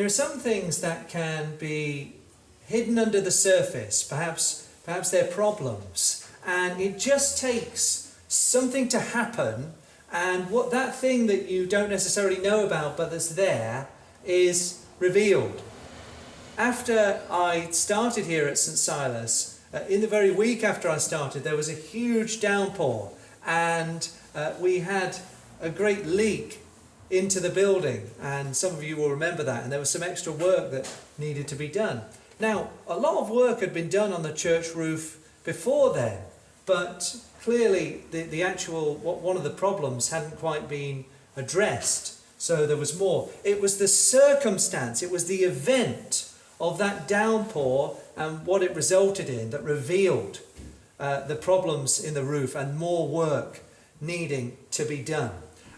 there are some things that can be hidden under the surface, perhaps they're problems, and it just takes something to happen, and what that thing that you don't necessarily know about but that's there is revealed. After I started here at St Silas, in the very week after I started, there was a huge downpour, and we had a great leak into the building, and some of you will remember that, and there was some extra work that needed to be done. Now, a lot of work had been done on the church roof before then, but clearly the actual, one of the problems hadn't quite been addressed, so there was more. It was the circumstance, it was the event of that downpour and what it resulted in that revealed the problems in the roof and more work needing to be done.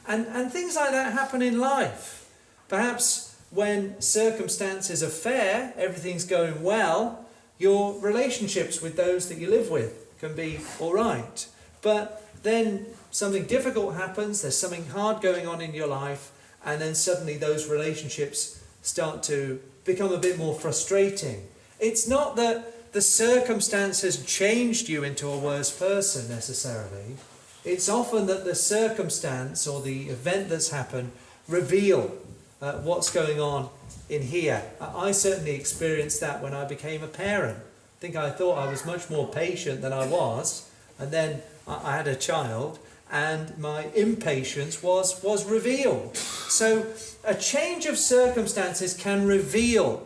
And things like that happen in life. Perhaps when circumstances are fair, everything's going well, your relationships with those that you live with can be all right. But then something difficult happens, there's something hard going on in your life, and then suddenly those relationships start to become a bit more frustrating. It's not that the circumstance has changed you into a worse person necessarily. It's often that the circumstance or the event that's happened reveal what's going on in here. I certainly experienced that when I became a parent. I think I thought I was much more patient than I was, and then I had a child, and my impatience was revealed. So a change of circumstances can reveal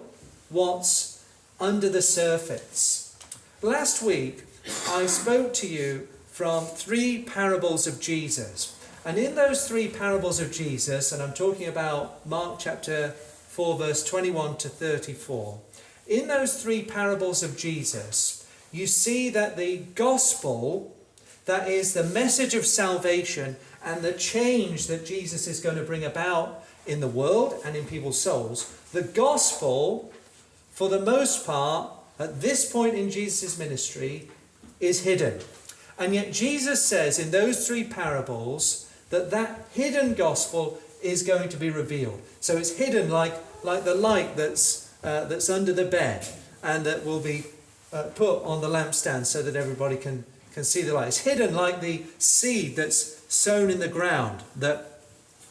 what's under the surface. Last week I spoke to you from 3 parables of Jesus. And in those 3 parables of Jesus, and I'm talking about Mark chapter 4 verse 21 to 34, in those 3 parables of Jesus, you see that the gospel, that is the message of salvation and the change that Jesus is going to bring about in the world and in people's souls, the gospel, for the most part, at this point in Jesus' ministry, is hidden. And yet Jesus says in those 3 parables that hidden gospel is going to be revealed. So it's hidden like the light that's under the bed and that will be put on the lampstand so that everybody can see the light. It's hidden like the seed that's sown in the ground that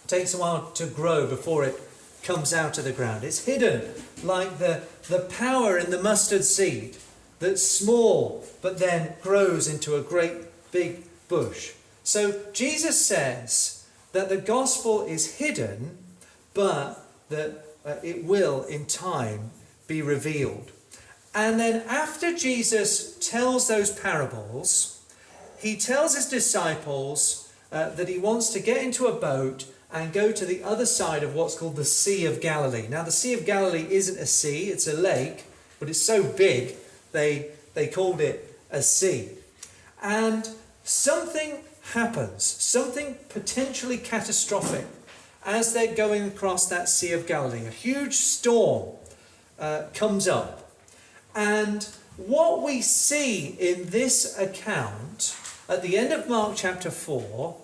takes a while to grow before it comes out of the ground. It's hidden like the power in the mustard seed that's small but then grows into a great big bush. So Jesus says that the gospel is hidden, but that it will in time be revealed. And then after Jesus tells those parables, he tells his disciples that he wants to get into a boat and go to the other side of what's called the Sea of Galilee. Now the Sea of Galilee isn't a sea, it's a lake, but it's so big they called it a sea. And something happens, something potentially catastrophic as they're going across that Sea of Galilee. A huge storm comes up. And what we see in this account at the end of Mark chapter 4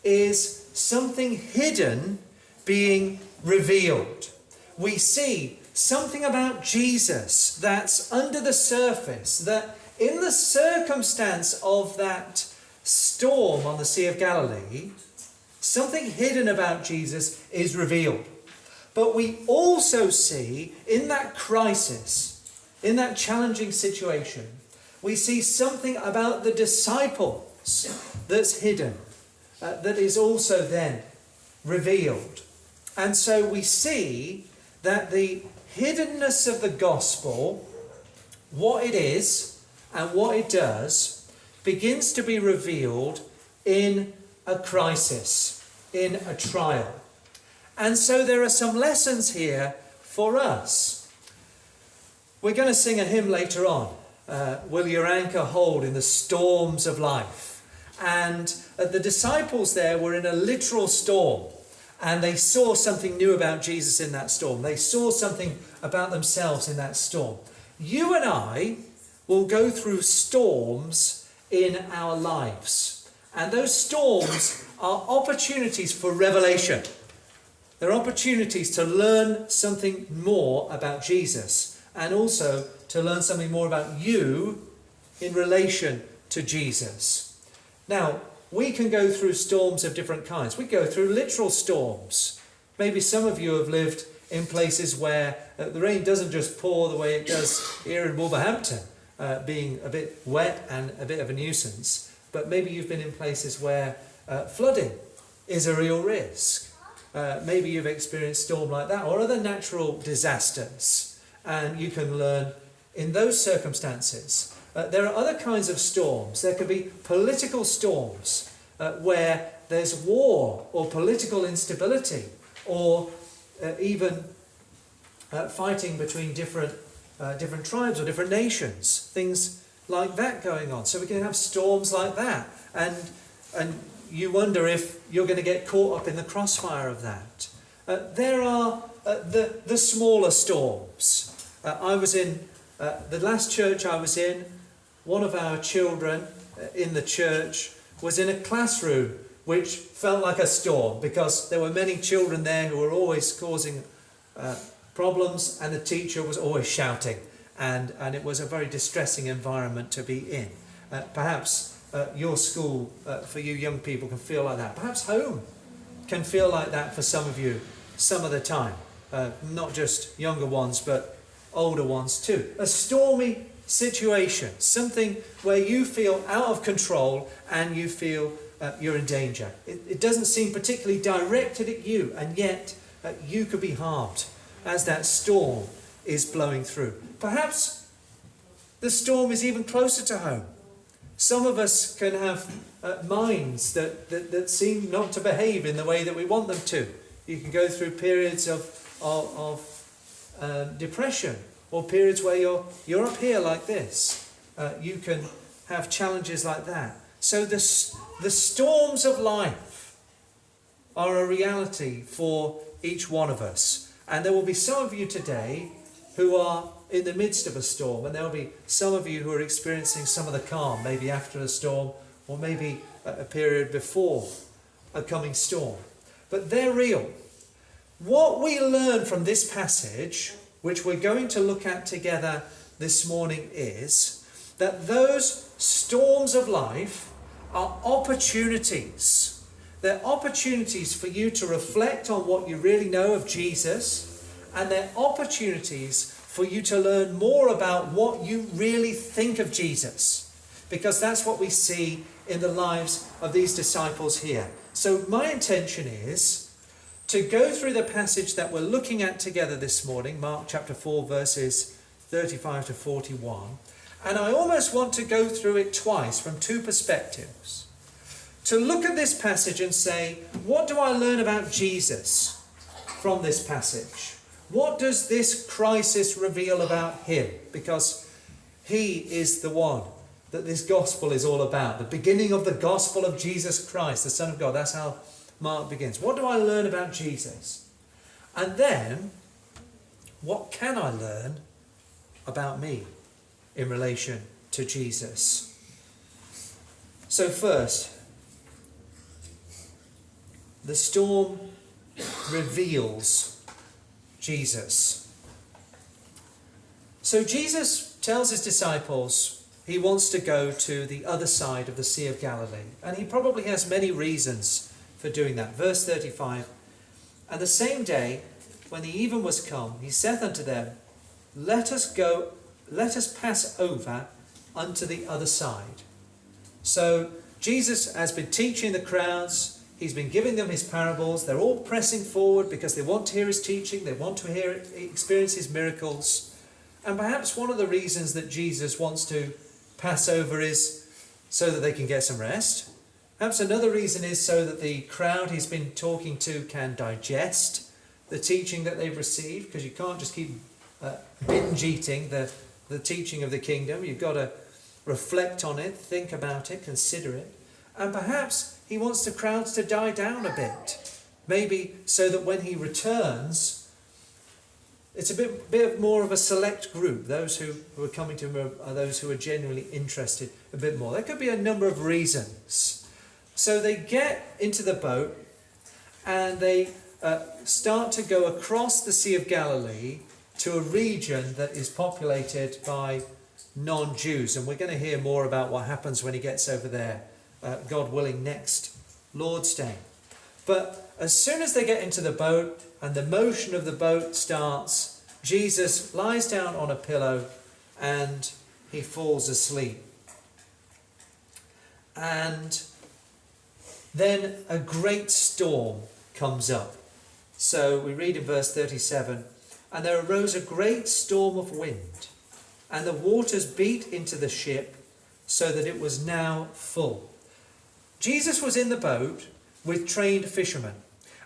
is something hidden being revealed. We see something about Jesus that's under the surface, that in the circumstance of that storm on the Sea of Galilee, something hidden about Jesus is revealed. But we also see in that crisis, in that challenging situation, we see something about the disciples that's hidden, that is also then revealed. And so we see that the hiddenness of the gospel, what it is and what it does, begins to be revealed in a crisis, in a trial. And so there are some lessons here for us. We're going to sing a hymn later on, Will Your Anchor Hold in the Storms of Life? And the disciples there were in a literal storm, and they saw something new about Jesus in that storm. They saw something about themselves in that storm. You and I will go through storms in our lives. And those storms are opportunities for revelation. They're opportunities to learn something more about Jesus and also to learn something more about you in relation to Jesus. Now, we can go through storms of different kinds. We go through literal storms. Maybe some of you have lived in places where the rain doesn't just pour the way it does here in Wolverhampton, being a bit wet and a bit of a nuisance. But maybe you've been in places where flooding is a real risk. Maybe you've experienced storm like that or other natural disasters, and you can learn in those circumstances. There are other kinds of storms. There could be political storms where there's war or political instability or even fighting between different tribes or different nations, things like that going on. So we can have storms like that, and you wonder if you're going to get caught up in the crossfire of that. There are the smaller storms. I was in the last church I was in. One of our children in the church was in a classroom which felt like a storm because there were many children there who were always causing problems, and the teacher was always shouting, and it was a very distressing environment to be in. Perhaps your school, for you young people, can feel like that. Perhaps home can feel like that for some of you some of the time. Not just younger ones, but older ones too. A stormy situation, something where you feel out of control and you feel you're in danger. It doesn't seem particularly directed at you, and yet you could be harmed as that storm is blowing through. Perhaps the storm is even closer to home. Some of us can have minds that seem not to behave in the way that we want them to. You can go through periods of depression, or periods where you're up here like this. You can have challenges like that. So the storms of life are a reality for each one of us. And there will be some of you today who are in the midst of a storm, and there will be some of you who are experiencing some of the calm, maybe after a storm, or maybe a period before a coming storm. But they're real. What we learn from this passage, which we're going to look at together this morning, is that those storms of life are opportunities. They're opportunities for you to reflect on what you really know of Jesus, and they're opportunities for you to learn more about what you really think of Jesus, because that's what we see in the lives of these disciples here. So my intention is to go through the passage that we're looking at together this morning, Mark chapter 4, verses 35 to 41. And I almost want to go through it twice from two perspectives. To look at this passage and say, what do I learn about Jesus from this passage? What does this crisis reveal about him? Because he is the one that this gospel is all about. The beginning of the gospel of Jesus Christ, the Son of God. That's how Mark begins. What do I learn about Jesus? And then, what can I learn about me in relation to Jesus? So first, the storm reveals Jesus. So Jesus tells his disciples he wants to go to the other side of the Sea of Galilee. And he probably has many reasons for doing that. Verse 35, and the same day, when the even was come, he saith unto them, let us pass over unto the other side. So Jesus has been teaching the crowds. He's been giving them his parables. They're all pressing forward because they want to hear his teaching. They want to experience his miracles. And perhaps one of the reasons that Jesus wants to pass over is so that they can get some rest. Perhaps another reason is so that the crowd he's been talking to can digest the teaching that they've received, because you can't just keep binge eating the teaching of the kingdom. You've got to reflect on it, think about it, consider it. And perhaps he wants the crowds to die down a bit, maybe so that when he returns, it's a bit more of a select group. Those who are coming to him are those who are genuinely interested a bit more. There could be a number of reasons. So they get into the boat and they start to go across the Sea of Galilee to a region that is populated by non-Jews. And we're going to hear more about what happens when he gets over there, God willing, next Lord's Day. But as soon as they get into the boat and the motion of the boat starts, Jesus lies down on a pillow and he falls asleep. And then a great storm comes up. So we read in verse 37, and there arose a great storm of wind, and the waters beat into the ship, so that it was now full. Jesus was in the boat with trained fishermen.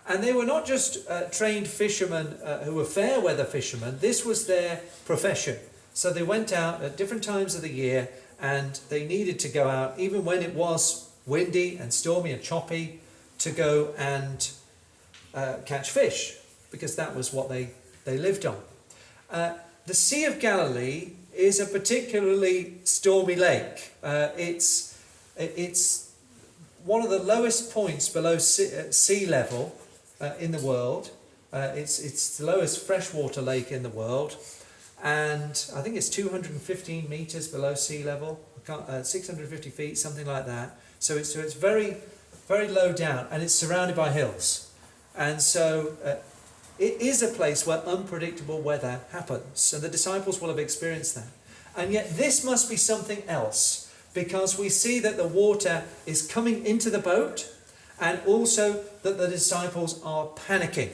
And they were not just trained fishermen who were fair weather fishermen. This was their profession. So they went out at different times of the year, and they needed to go out, even when it was windy and stormy and choppy, to go and catch fish, because that was what they lived on. The Sea of Galilee is a particularly stormy lake. It's one of the lowest points below sea level in the world. It's the lowest freshwater lake in the world, and I think it's 215 meters below sea level, 650 feet, something like that. So it's very, very low down, and it's surrounded by hills. And so it is a place where unpredictable weather happens, and the disciples will have experienced that. And yet this must be something else, because we see that the water is coming into the boat, and also that the disciples are panicking,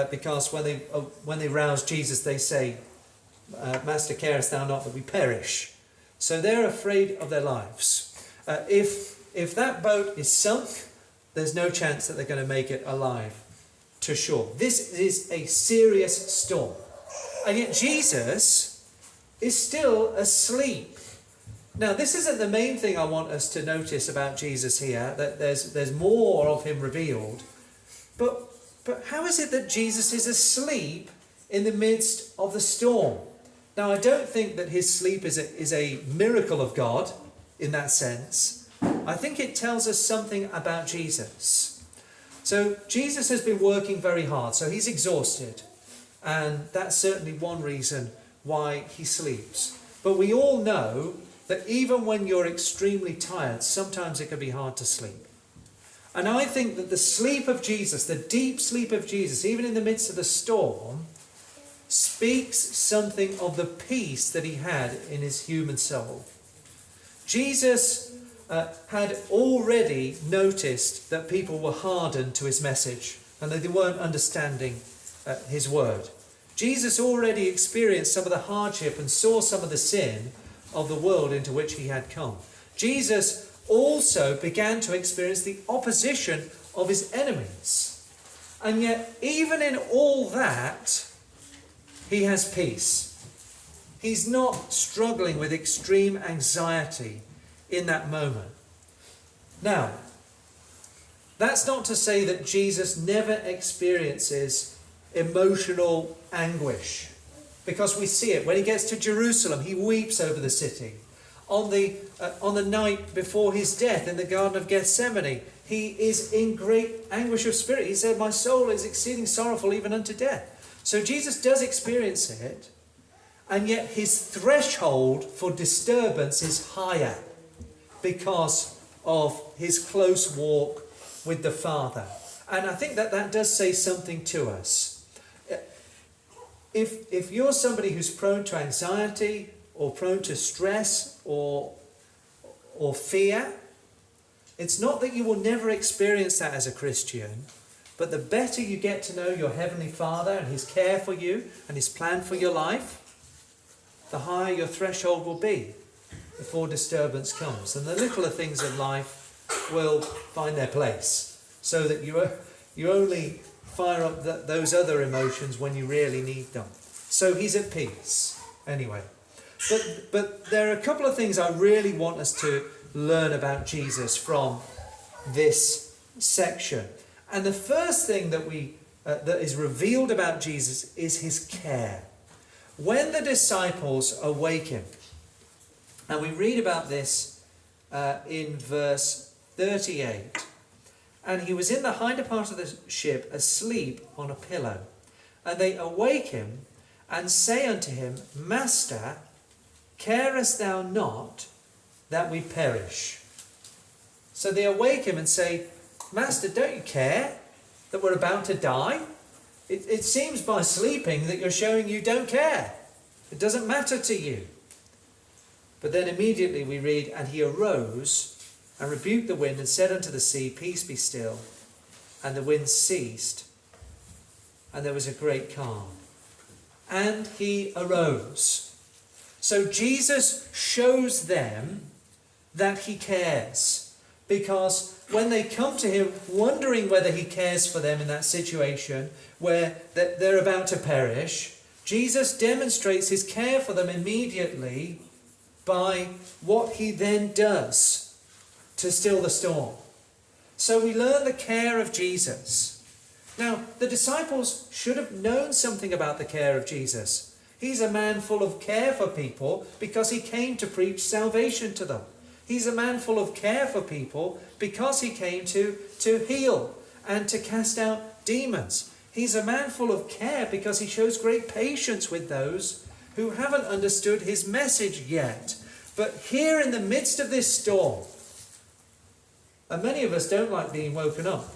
because when they rouse Jesus, they say, Master, carest thou not that we perish? So they're afraid of their lives. If that boat is sunk, there's no chance that they're going to make it alive to shore. This is a serious storm. And yet Jesus is still asleep. Now, this isn't the main thing I want us to notice about Jesus here, that there's more of him revealed. But how is it that Jesus is asleep in the midst of the storm? Now, I don't think that his sleep is a miracle of God in that sense. I think it tells us something about Jesus. So Jesus has been working very hard, so he's exhausted. And that's certainly one reason why he sleeps. But we all know that even when you're extremely tired, sometimes it can be hard to sleep. And I think that the sleep of Jesus, the deep sleep of Jesus, even in the midst of the storm, speaks something of the peace that he had in his human soul. Jesus had already noticed that people were hardened to his message and that they weren't understanding his word. Jesus already experienced some of the hardship and saw some of the sin of the world into which he had come. Jesus also began to experience the opposition of his enemies. And yet, even in all that, he has peace. He's not struggling with extreme anxiety in that moment. Now, that's not to say that Jesus never experiences emotional anguish, because we see it. When he gets to Jerusalem, he weeps over the city. On the night before his death in the Garden of Gethsemane, he is in great anguish of spirit. He said, my soul is exceeding sorrowful even unto death. So Jesus does experience it, and yet his threshold for disturbance is higher because of his close walk with the Father. And I think that does say something to us. If you're somebody who's prone to anxiety or prone to stress or fear, it's not that you will never experience that as a Christian, but the better you get to know your Heavenly Father and his care for you and his plan for your life, the higher your threshold will be before disturbance comes. And the littler things of life will find their place, so that you only fire up those other emotions when you really need them. So he's at peace anyway. But there are a couple of things I really want us to learn about Jesus from this section. And the first thing that is revealed about Jesus is his care. When the disciples awaken, and we read about this in verse 38, and he was in the hinder part of the ship, asleep on a pillow. And they awake him, and say unto him, Master, carest thou not that we perish? So they awake him and say, Master, don't you care that we're about to die? It seems by sleeping that you're showing you don't care. It doesn't matter to you. But then immediately we read, and he arose and rebuked the wind and said unto the sea, Peace, be still. And the wind ceased, and there was a great calm. And he arose. So Jesus shows them that he cares, because when they come to him wondering whether he cares for them in that situation where they're about to perish, Jesus demonstrates his care for them immediately by what he then does to still the storm. So we learn the care of Jesus. Now, the disciples should have known something about the care of Jesus. He's a man full of care for people because he came to preach salvation to them. He's a man full of care for people because he came to heal and to cast out demons. He's a man full of care because he shows great patience with those who haven't understood his message yet. But here in the midst of this storm, and many of us don't like being woken up,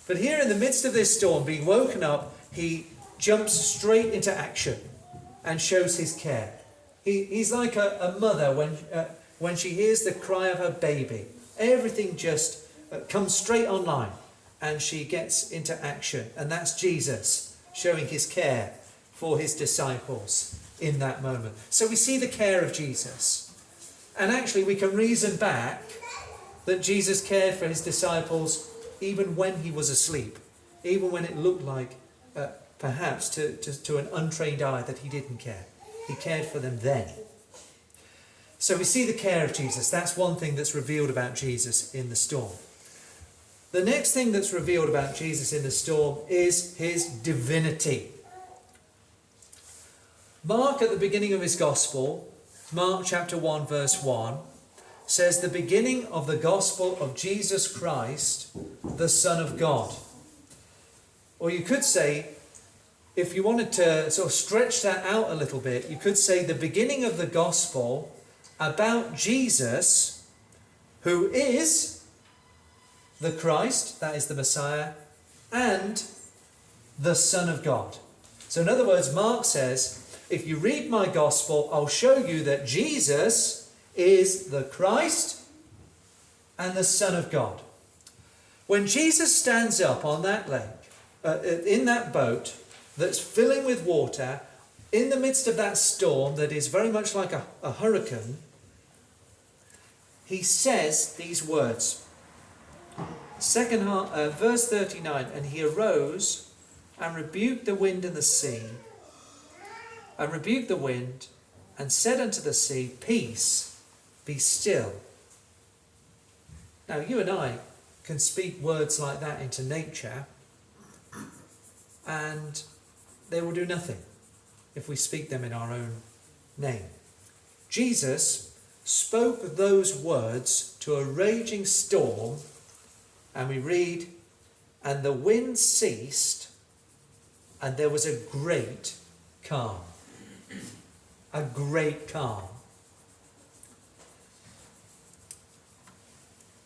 but here in the midst of this storm, being woken up, he jumps straight into action and shows his care. He's like a mother when she hears the cry of her baby. Everything just comes straight online and she gets into action. And that's Jesus showing his care for his disciples in that moment. So we see the care of Jesus. And actually we can reason back that Jesus cared for his disciples even when he was asleep, even when it looked like perhaps to an untrained eye that he didn't care. He cared for them then. So we see the care of Jesus. That's one thing that's revealed about Jesus in the storm. The next thing that's revealed about Jesus in the storm is his divinity. Mark, at the beginning of his gospel, Mark chapter 1 verse 1, says the beginning of the gospel of Jesus Christ, the Son of God. Or you could say, if you wanted to sort of stretch that out a little bit, you could say the beginning of the gospel about Jesus, who is the Christ, that is the Messiah, and the Son of God. So in other words, Mark says, if you read my gospel, I'll show you that Jesus is the Christ and the Son of God. When Jesus stands up on that lake, in that boat that's filling with water, in the midst of that storm that is very much like a hurricane, he says these words. Second half, verse 39, and he arose and rebuked the wind and the sea, and rebuked the wind, and said unto the sea, Peace, be still. Now you and I can speak words like that into nature, and they will do nothing if we speak them in our own name. Jesus spoke those words to a raging storm, and we read, and the wind ceased, and there was a great calm. A great calm.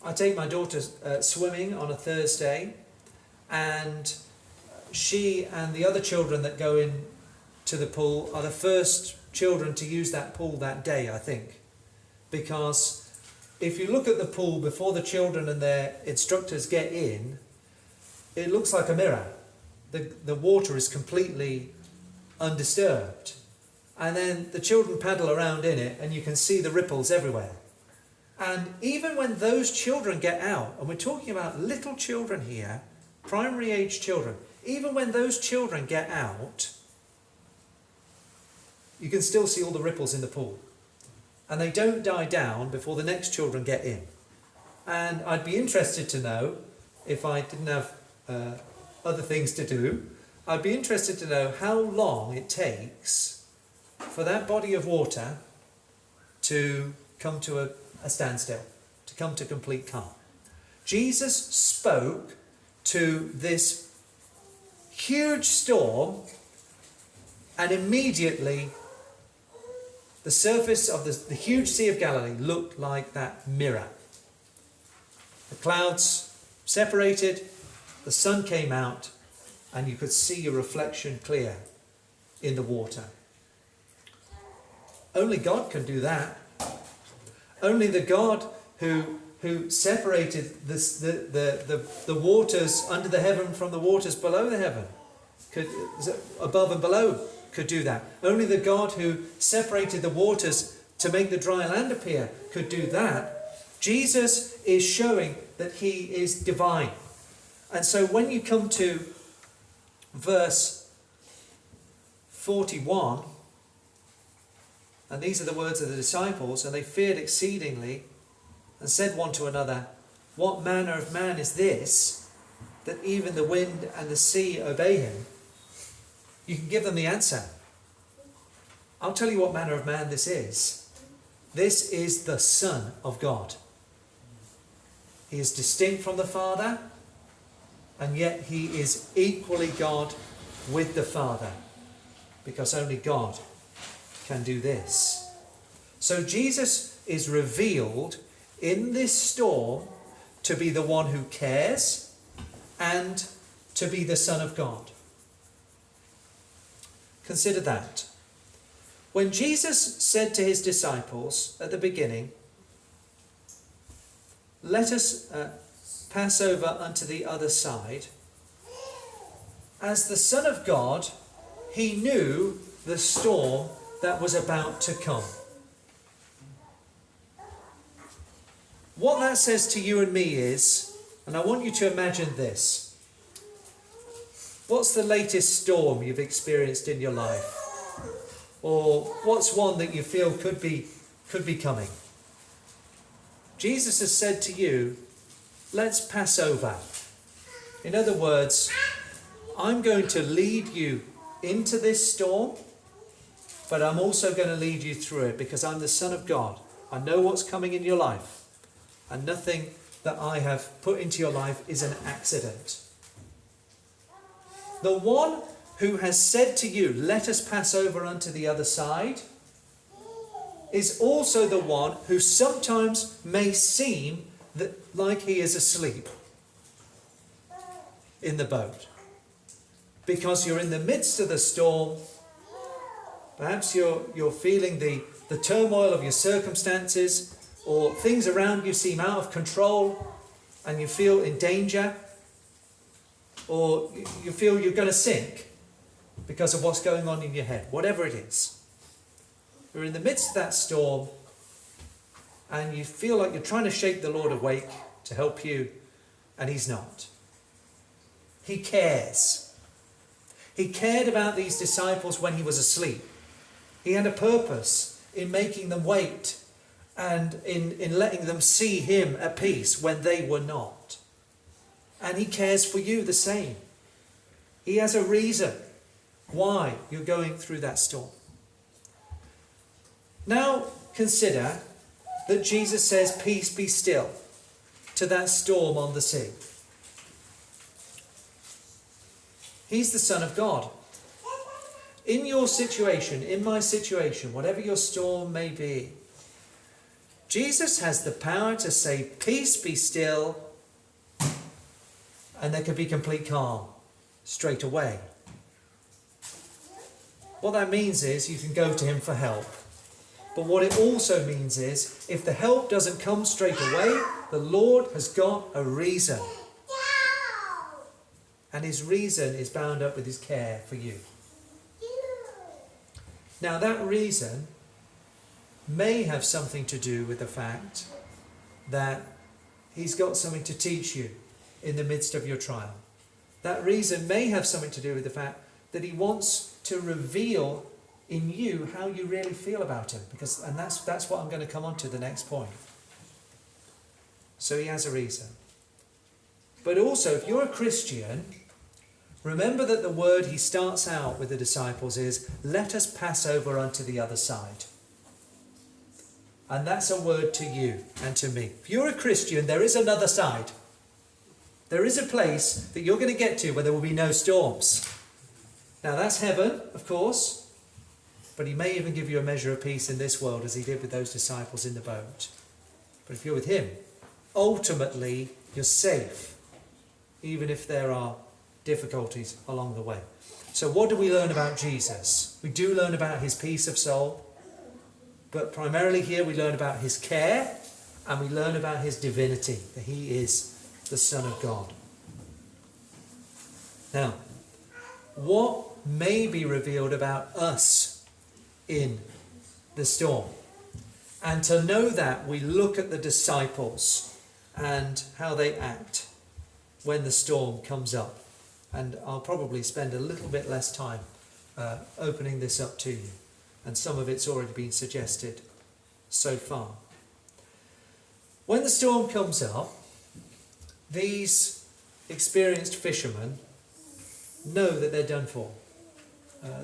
I take my daughter swimming on a Thursday, and she and the other children that go in to the pool are the first children to use that pool that day, I think. Because if you look at the pool before the children and their instructors get in, it looks like a mirror. The water is completely undisturbed. And then the children paddle around in it and you can see the ripples everywhere. And even when those children get out, and we're talking about little children here, primary age children, even when those children get out, you can still see all the ripples in the pool. And they don't die down before the next children get in. And I'd be interested to know, if I didn't have other things to do, I'd be interested to know how long it takes for that body of water to come to a standstill, to come to complete calm. Jesus spoke to this huge storm, and immediately the surface of the huge Sea of Galilee looked like that mirror. The clouds separated, the sun came out, and you could see your reflection clear in the water. Only God can do that. Only the God who separated the waters under the heaven from the waters below the heaven, above and below, could do that. Only the God who separated the waters to make the dry land appear could do that. Jesus is showing that he is divine. And so when you come to verse 41, and these are the words of the disciples, and they feared exceedingly and said one to another, "What manner of man is this, that even the wind and the sea obey him?" You can give them the answer. I'll tell you what manner of man this is. This is the Son of God. He is distinct from the Father, and yet he is equally God with the Father, because only God can do this. So Jesus is revealed in this storm to be the one who cares and to be the Son of God. Consider that. When Jesus said to his disciples at the beginning, "Let us pass over unto the other side," as the Son of God, he knew the storm that was about to come. What that says to you and me is, and I want you to imagine this. What's the latest storm you've experienced in your life? Or what's one that you feel could be coming? Jesus has said to you, let's pass over. In other words, I'm going to lead you into this storm, but I'm also going to lead you through it because I'm the Son of God. I know what's coming in your life, and nothing that I have put into your life is an accident. The one who has said to you, "Let us pass over unto the other side," is also the one who sometimes may seem like he is asleep in the boat. Because you're in the midst of the storm, perhaps you're feeling the turmoil of your circumstances, or things around you seem out of control and you feel in danger, or you feel you're going to sink because of what's going on in your head, whatever it is. You're in the midst of that storm and you feel like you're trying to shake the Lord awake to help you, and he's not. He cares. He cared about these disciples when he was asleep. He had a purpose in making them wait and in letting them see him at peace when they were not. And he cares for you the same. He has a reason why you're going through that storm. Now consider that Jesus says, "Peace, be still," to that storm on the sea. He's the Son of God. In your situation, in my situation, whatever your storm may be, Jesus has the power to say, "Peace, be still," and there can be complete calm straight away. What that means is you can go to him for help. But what it also means is, if the help doesn't come straight away, the Lord has got a reason. And his reason is bound up with his care for you. Now that reason may have something to do with the fact that he's got something to teach you in the midst of your trial. That reason may have something to do with the fact that he wants to reveal in you how you really feel about him. And that's what I'm going to come on to the next point. So he has a reason. But also, if you're a Christian, remember that the word he starts out with the disciples is, "Let us pass over unto the other side." And that's a word to you and to me. If you're a Christian, there is another side. There is a place that you're going to get to where there will be no storms. Now that's heaven, of course, but he may even give you a measure of peace in this world as he did with those disciples in the boat. But if you're with him, ultimately you're safe, even if there are difficulties along the way. So what do we learn about Jesus? We do learn about his peace of soul, but primarily here we learn about his care and we learn about his divinity, that he is the Son of God. Now, what may be revealed about us in the storm? And to know that, we look at the disciples and how they act when the storm comes up. And I'll probably spend a little bit less time opening this up to you. And some of it's already been suggested so far. When the storm comes up, these experienced fishermen know that they're done for.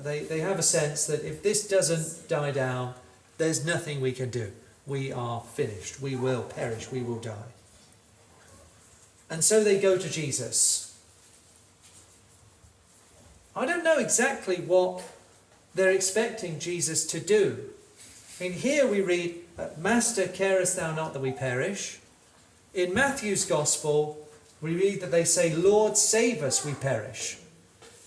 They have a sense that if this doesn't die down, there's nothing we can do. We are finished. We will perish. We will die. And so they go to Jesus. I don't know exactly what they're expecting Jesus to do. I mean, here we read, Master, carest thou not that we perish? In Matthew's Gospel, we read that they say, Lord, save us, we perish.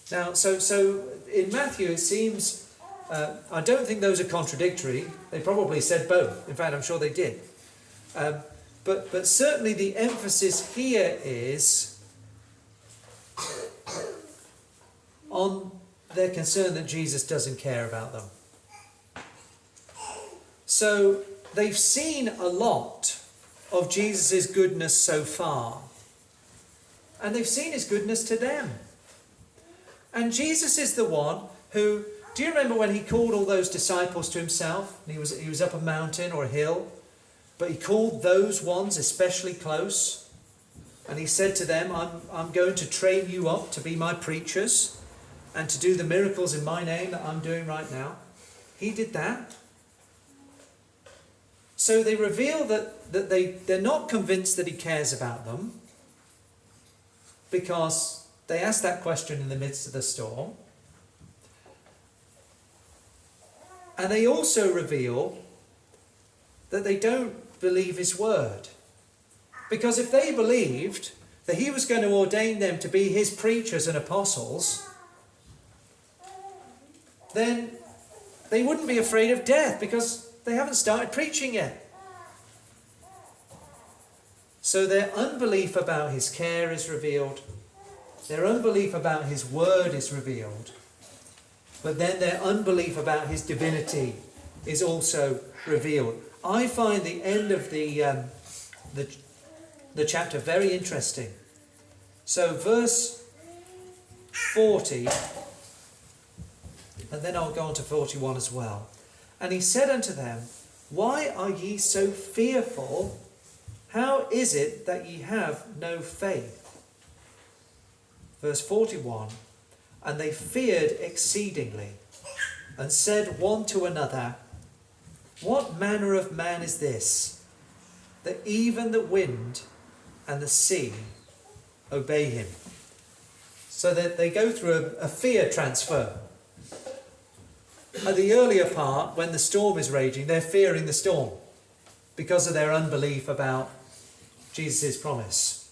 Now, so in Matthew, it seems, I don't think those are contradictory. They probably said both. In fact, I'm sure they did. But certainly the emphasis here is on their concern that Jesus doesn't care about them. So they've seen a lot of Jesus' goodness so far. And they've seen his goodness to them. And Jesus is the one who, do you remember when he called all those disciples to himself? And he was up a mountain or a hill, but he called those ones especially close. And he said to them, I'm going to train you up to be my preachers and to do the miracles in my name that I'm doing right now. He did that. So they reveal that they're not convinced that he cares about them, because they ask that question in the midst of the storm. And they also reveal that they don't believe his word. Because if they believed that he was going to ordain them to be his preachers and apostles, then they wouldn't be afraid of death, because they haven't started preaching yet. So their unbelief about his care is revealed. Their unbelief about his word is revealed. But then their unbelief about his divinity is also revealed. I find the end of the chapter very interesting. So verse 40, and then I'll go on to 41 as well. And he said unto them, Why are ye so fearful? How is it that ye have no faith? Verse 41, And they feared exceedingly, and said one to another, What manner of man is this, that even the wind and the sea obey him? So that they go through a fear transfer. At the earlier part, when the storm is raging, they're fearing the storm because of their unbelief about Jesus' promise.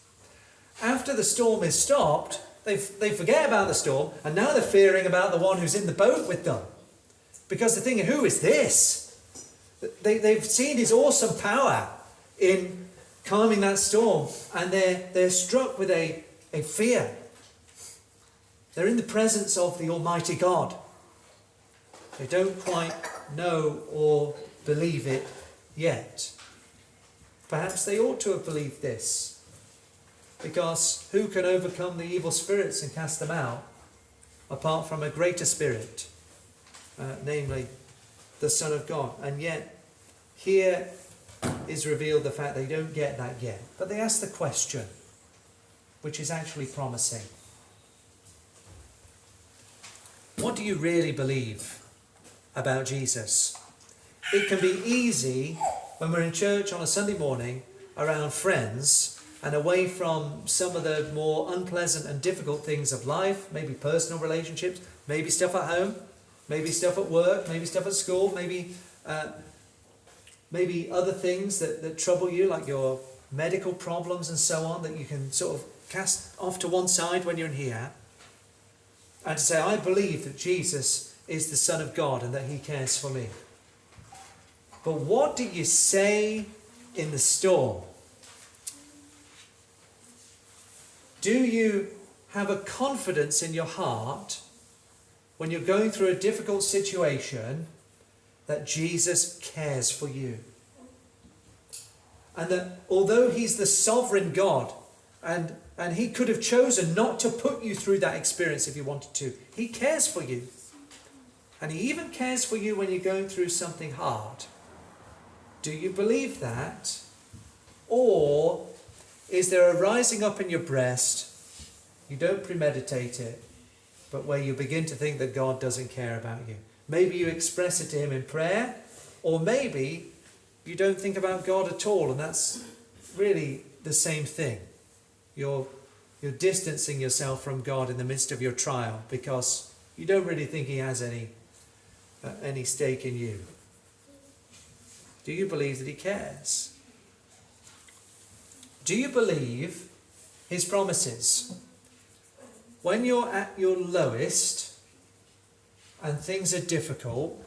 After the storm is stopped, they forget about the storm, and now they're fearing about the one who's in the boat with them. Because they're thinking, who is this? They've seen his awesome power in calming that storm, and they're struck with a fear. They're in the presence of the Almighty God. They don't quite know or believe it yet. Perhaps they ought to have believed this, because who can overcome the evil spirits and cast them out apart from a greater spirit, namely the Son of God? And yet here is revealed the fact they don't get that yet. But they ask the question, which is actually promising. What do you really believe about Jesus? It can be easy when we're in church on a Sunday morning around friends and away from some of the more unpleasant and difficult things of life, maybe personal relationships, maybe stuff at home, maybe stuff at work, maybe stuff at school, maybe other things that trouble you, like your medical problems and so on, that you can sort of cast off to one side when you're in here, and to say, I believe that Jesus is the Son of God and that he cares for me. But what do you say in the storm? Do you have a confidence in your heart when you're going through a difficult situation that Jesus cares for you? And that although he's the sovereign God, and he could have chosen not to put you through that experience if he wanted to, he cares for you. And he even cares for you when you're going through something hard. Do you believe that? Or is there a rising up in your breast, you don't premeditate it, but where you begin to think that God doesn't care about you? Maybe you express it to him in prayer, or maybe you don't think about God at all, and that's really the same thing. You're distancing yourself from God in the midst of your trial because you don't really think he has any stake in you. Do you believe that he cares? Do you believe his promises? When you're at your lowest and things are difficult,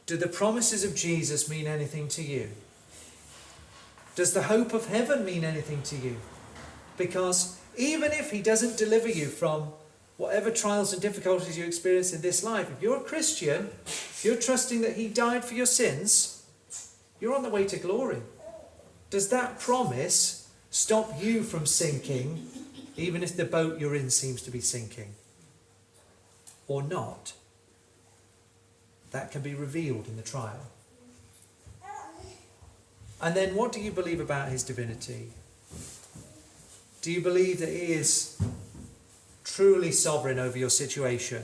do the promises of Jesus mean anything to you? Does the hope of heaven mean anything to you? Because even if he doesn't deliver you from whatever trials and difficulties you experience in this life, if you're a Christian, if you're trusting that he died for your sins, you're on the way to glory. Does that promise stop you from sinking, even if the boat you're in seems to be sinking? Or not? That can be revealed in the trial. And then what do you believe about his divinity? Do you believe that he is truly sovereign over your situation?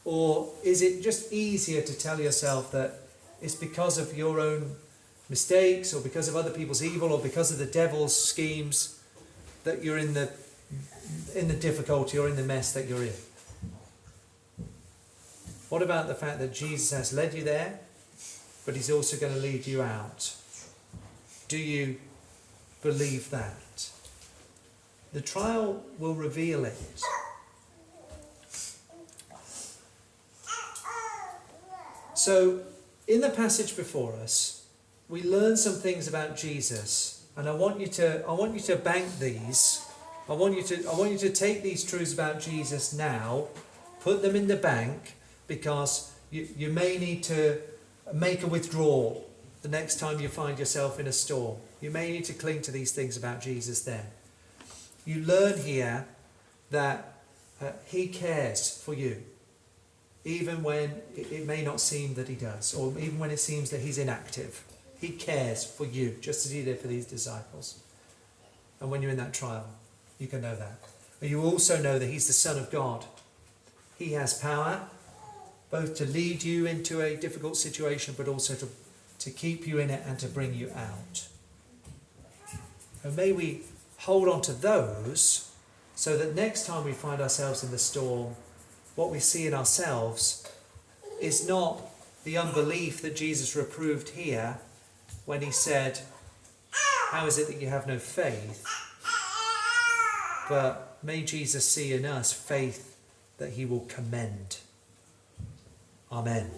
Or is it just easier to tell yourself that it's because of your own mistakes, or because of other people's evil, or because of the devil's schemes that you're in the difficulty or in the mess that you're in? What about the fact that Jesus has led you there, but he's also going to lead you out? Do you believe that? The trial will reveal it. So, in the passage before us, we learn some things about Jesus, and I want you to bank these. I want you to take these truths about Jesus now, put them in the bank, because you may need to make a withdrawal the next time you find yourself in a storm. You may need to cling to these things about Jesus then. You learn here that he cares for you, even when it may not seem that he does, or even when it seems that he's inactive. He cares for you, just as he did for these disciples. And when you're in that trial, you can know that. But you also know that he's the Son of God. He has power, both to lead you into a difficult situation, but also to keep you in it and to bring you out. And may we hold on to those, so that next time we find ourselves in the storm, what we see in ourselves is not the unbelief that Jesus reproved here when he said, "How is it that you have no faith?" But may Jesus see in us faith that he will commend. Amen.